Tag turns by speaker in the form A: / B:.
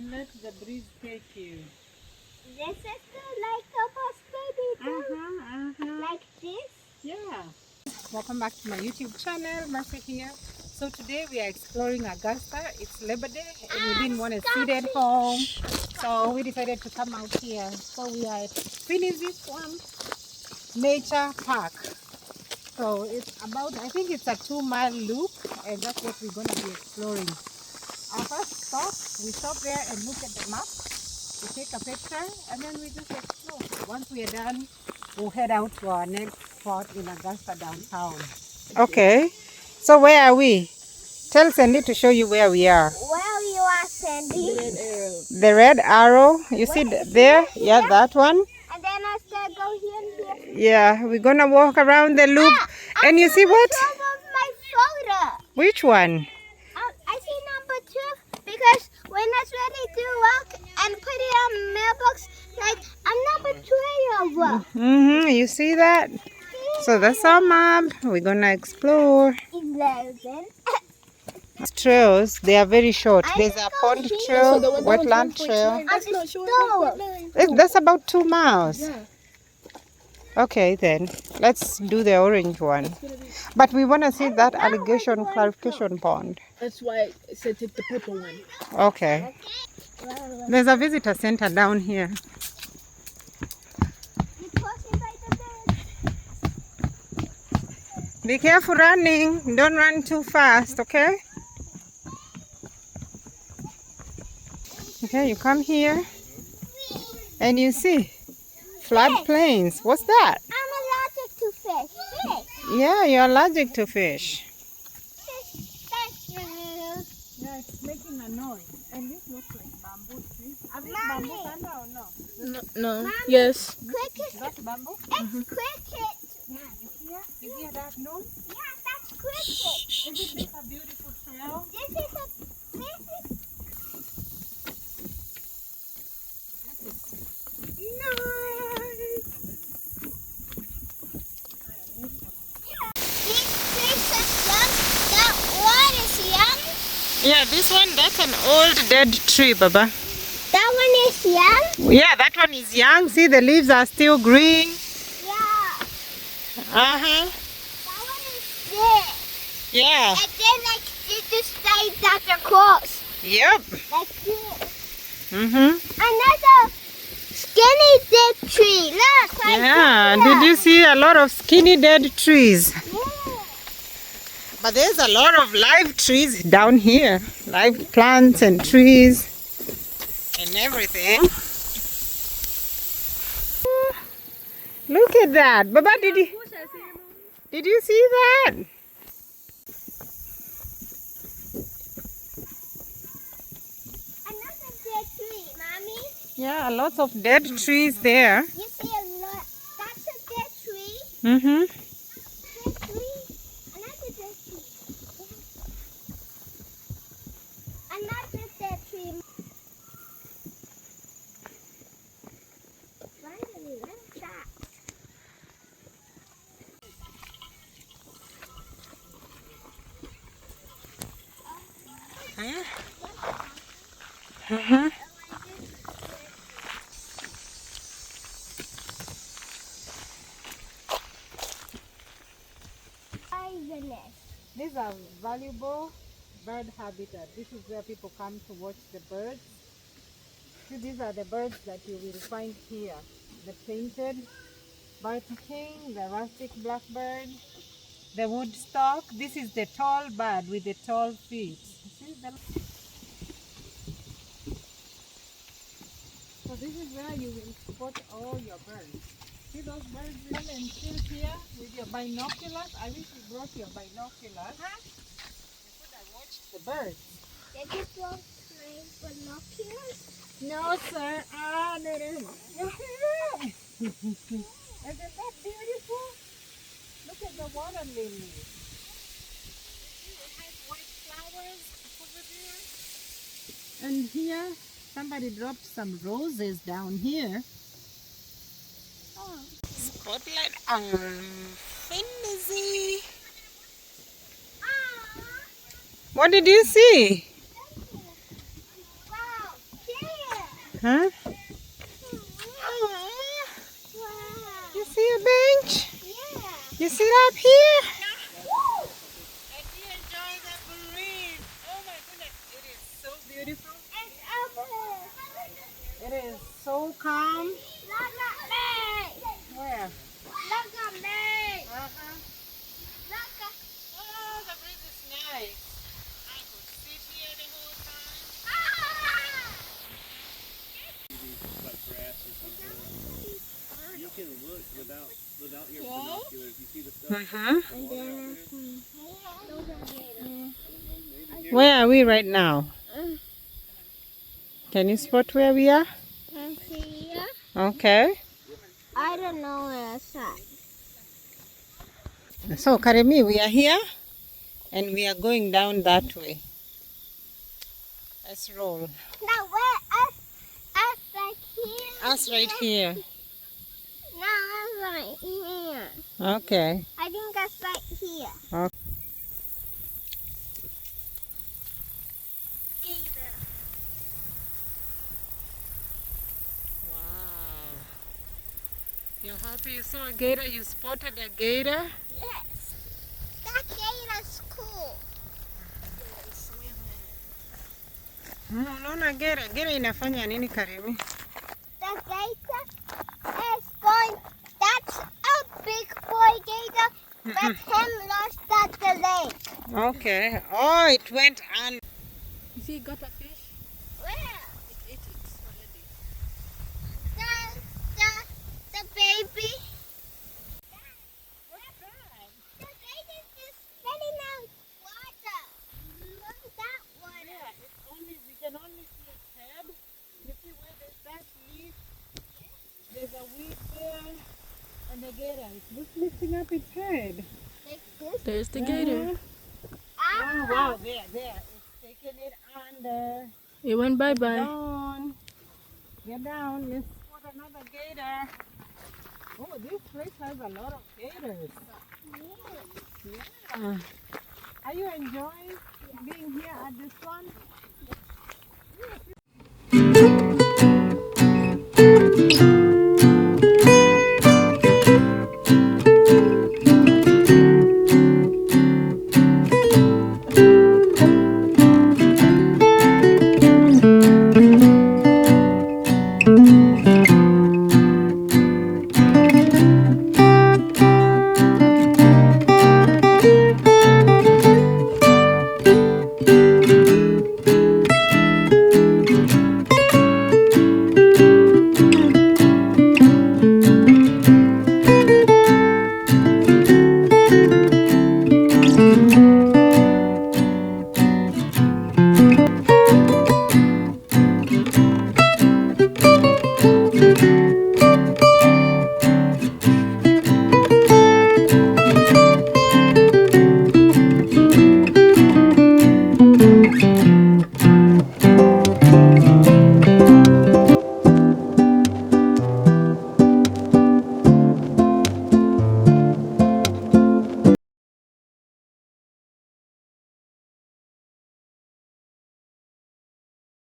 A: and let the breeze take you.
B: This is like a bus baby, like this.
A: Yeah. Welcome back to my YouTube channel, Mercy here. So today we are exploring Augusta. It's Labor Day and we didn't want to sit at home. So we decided to come out here. So we are at Phinizy Swamp Nature Park. So it's about, I think it's a 2-mile loop, and that's what we're going to be exploring. Our first stop, we stop there and look at the map. We take a picture and then we just explore. Once we are done, we'll head out to our next spot in Augusta downtown. Okay, so where are we? Tell Sandy to show you where we are.
B: Where you are, Sandy?
A: The red arrow, you see there? Yeah, that one.
B: And then I said go here and here.
A: Yeah, we're gonna walk around the loop. And you see what?
B: My photo.
A: Which one?
B: I see number 2 because when it's ready to walk and put it on mailbox, like I'm number 12.
A: You see that? So that's our map. We're gonna explore.
B: 11.
A: Trails, they are very short. There's a pond trail, wetland trail.
B: That's not short.
A: That's about 2 miles. Yeah. Okay, then let's do the orange one. But we want to see that allegation clarification pond.
C: That's why I said take the purple one.
A: Okay. There's a visitor center down here. Be careful running. Don't run too fast, okay? Okay, you come here and you see floodplains. What's that?
B: I'm allergic to fish.
A: Yeah, you're allergic to fish.
C: Yeah, it's making a noise. And this looks like bamboo trees. Are these bamboo thunder or no? No.
B: Mommy,
C: Yes.
B: cricket.
A: That's bamboo?
B: It's cricket.
A: Yeah, you hear that noise?
B: Yeah, that's cricket.
A: Isn't this a beautiful trail?
B: This is
A: Yeah, this one, that's an old dead tree, Baba.
B: that one is young?
A: Yeah, that one is young. See, the leaves are still green.
B: Yeah.
A: Uh-huh.
B: That one is dead.
A: Yeah.
B: And then like it just stays at across.
A: Yep.
B: Like this.
A: Mm-hmm.
B: Another skinny dead tree. Look, right
A: Yeah,
B: there.
A: did you see a lot of skinny dead trees?
B: Yeah.
A: But there's a lot of live trees down here. Live plants and trees and everything. Look at that. Baba, did you see that?
B: Another dead tree, Mommy.
A: Yeah, lots of dead trees there.
B: You see a lot. That's a dead tree.
A: Mm-hmm.
B: Dead tree. Another dead tree. Another dead tree. Finally, where's that?
A: Mm-hmm. These are valuable bird habitat. This is where people come to watch the birds. See, these are the birds that you will find here. The painted barton king, the rustic blackbird, the woodstock. This is the tall bird with the tall feet. See the... So this is where you will spot all your birds. See those birds come and sit here with your binoculars? I wish you brought your binoculars. You could have watched the birds.
B: Did you blow my binoculars?
A: No, sir. Ah, no, no. Isn't that beautiful? Look at the water lilies. It has white flowers over there. And here, somebody dropped some roses down here. Oh. Spotlight on Phinizy. What did you see?
B: Wow, check
A: Huh?
B: Wow.
A: You see a bench?
B: Yeah.
A: You sit up here?
B: Woo.
A: And you enjoy the breeze. Oh my goodness, it is so beautiful.
B: It's over.
A: It is so calm.
B: Look at me.
A: Where?
B: Look at me.
A: Uh-huh.
B: Look at
A: Oh, the breeze is nice. I could sit here the whole time.
D: Like grass or something. You can look without your binoculars. You see the stuff?
A: Where are we right now? Can you spot where we are?
B: here.
A: Okay.
B: I don't know where it's at.
A: So, Karemi, we are here and we are going down that way. Let's roll.
B: Now where us right here?
A: Us right here.
B: No, us right here.
A: Okay.
B: I think that's right here.
A: Okay.
B: Either.
A: Wow. You're happy you saw a gator? You spotted a gator?
B: Yes. That gator's cool.
A: Unaona gator? Gator inafanya nini, Karemi?
B: The gator is going. That's a big boy gator, but him lost at the lake.
A: Okay. Oh, it went on. You see, it got a fish?
B: Where?
A: It ate it already.
B: The baby.
A: What's that?
B: The gator's just spitting out water. Look at that water.
A: Yeah, it's only, we can only see its head. You see where there's that leaf? There's a weed there. And the gator is just lifting up its head.
B: Like this.
C: There's the gator.
A: Oh, wow, there. It's taking it under.
C: It went bye-bye.
A: Down. Get down. Let's spot another gator. Oh, this place has a lot of gators. Yeah. Are you enjoying being here at this one?